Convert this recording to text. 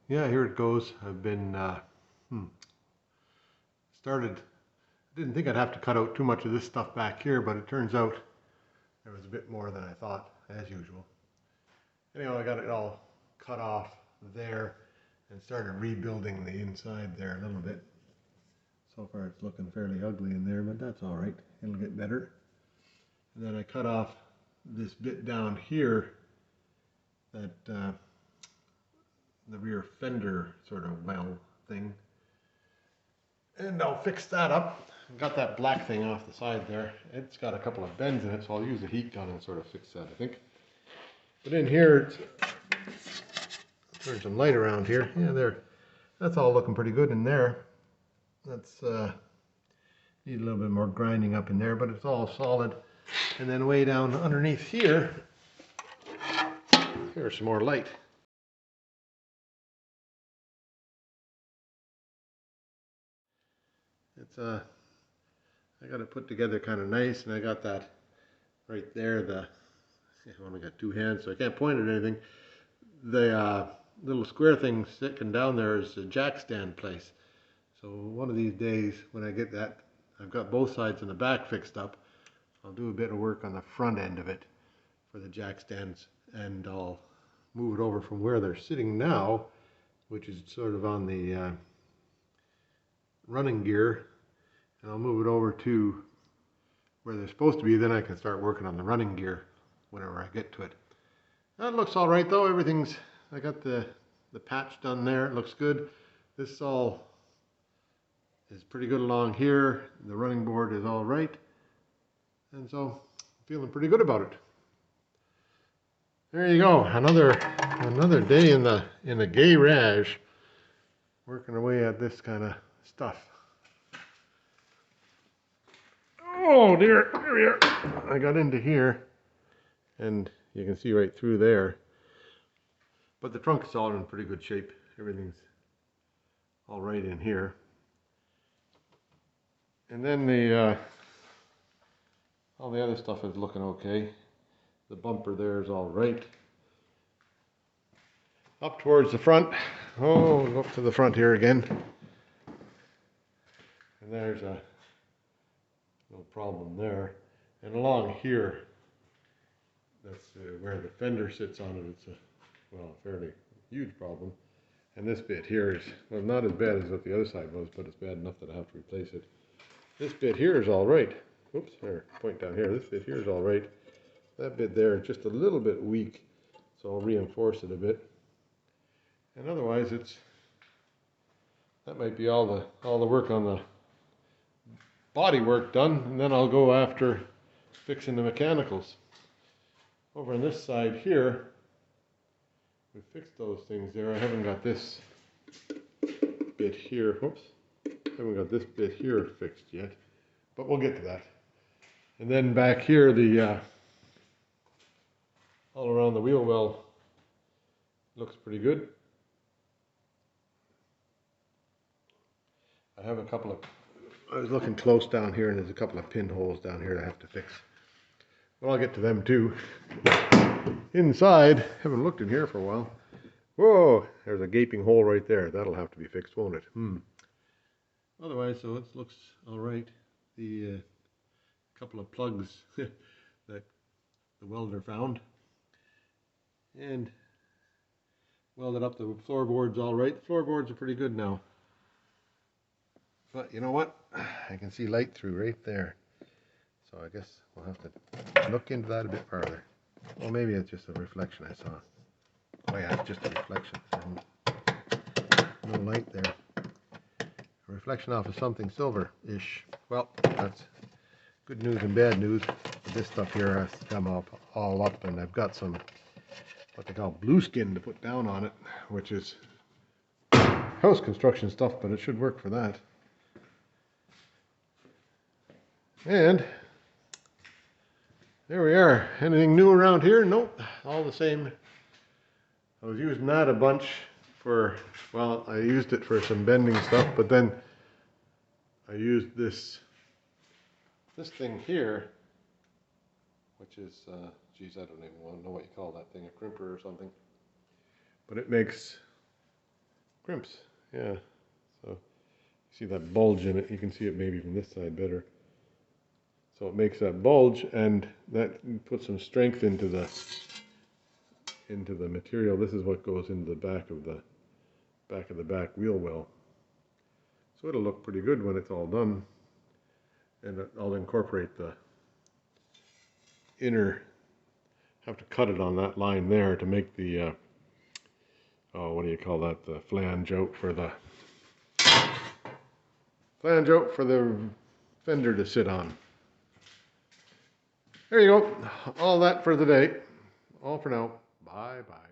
Yeah, here it goes. I've been started. Didn't think I'd have to cut out too much of this stuff back here, but it turns out there was a bit more than I thought, as usual. Anyway, I got it all cut off there and started rebuilding the inside there a little bit. So far it's looking fairly ugly in there, but that's all right. It'll get better. And then I cut off this bit down here, that the rear fender sort of well thing. And I'll fix that up. Got that black thing off the side there. It's got a couple of bends in it, so I'll use a heat gun and sort of fix that, I think. But in here, turn some light around here. Yeah, there. That's all looking pretty good in there. That's need a little bit more grinding up in there, but it's all solid. And then way down underneath here, here's some more light. It's I got it put together kind of nice, and I got that right there. I only got two hands, so I can't point at anything. The little square thing sticking down there is a jack stand place. So one of these days, when I get that, I've got both sides and the back fixed up. I'll do a bit of work on the front end of it for the jack stands, and I'll move it over from where they're sitting now, which is sort of on the running gear, and I'll move it over to where they're supposed to be. Then I can start working on the running gear whenever I get to it. That looks all right though. I got the patch done there. It looks good. This all is pretty good along here. The running board is all right, and so I'm feeling pretty good about it. There you go. Another day in the garage, working away at this kind of stuff. Oh dear, here we are. I got into here, and you can see right through there. But the trunk is all in pretty good shape. Everything's all right in here. And then all the other stuff is looking okay. The bumper there is all right. Up towards the front. Oh, up to the front here again. And there's a no problem there. And along here, that's where the fender sits on it. It's a fairly huge problem. And this bit here is, well, not as bad as what the other side was, but it's bad enough that I have to replace it. This bit here is all right. Oops, there, point down here. This bit here is all right. That bit there is just a little bit weak, so I'll reinforce it a bit. And otherwise, that might be all the work on the body work done, and then I'll go after fixing the mechanicals. Over on this side here, we fixed those things there. I haven't got this bit here. Whoops. Haven't got this bit here fixed yet, but we'll get to that. And then back here, all around the wheel well looks pretty good. I was looking close down here, and there's a couple of pinholes down here I have to fix. Well, I'll get to them too. Inside, haven't looked in here for a while. Whoa, there's a gaping hole right there. That'll have to be fixed, won't it? Otherwise, so it looks all right. The couple of plugs that the welder found, and welded up the floorboards all right. The floorboards are pretty good now. But you know what? I can see light through right there. So I guess we'll have to look into that a bit further. Well, maybe it's just a reflection I saw. Oh yeah, it's just a reflection. No light there. A reflection off of something silver-ish. Well, that's good news and bad news. But this stuff here has to come up all up, and I've got some what they call blue skin to put down on it, which is house construction stuff, but it should work for that. And there we are. Anything new around here? Nope, all the same. I was using that a bunch for, well, I used it for some bending stuff, but then I used this thing here, which is, geez, I don't even want to know what you call that thing, a crimper or something. But it makes crimps. Yeah. So you see that bulge in it. You can see it maybe from this side better. So it makes that bulge, and that puts some strength into the material. This is what goes into the back of the back wheel well. So it'll look pretty good when it's all done. And I'll incorporate the inner, have to cut it on that line there to make the, oh, what do you call that? The flange out for the fender to sit on. There you go. All that for the day. All for now. Bye bye.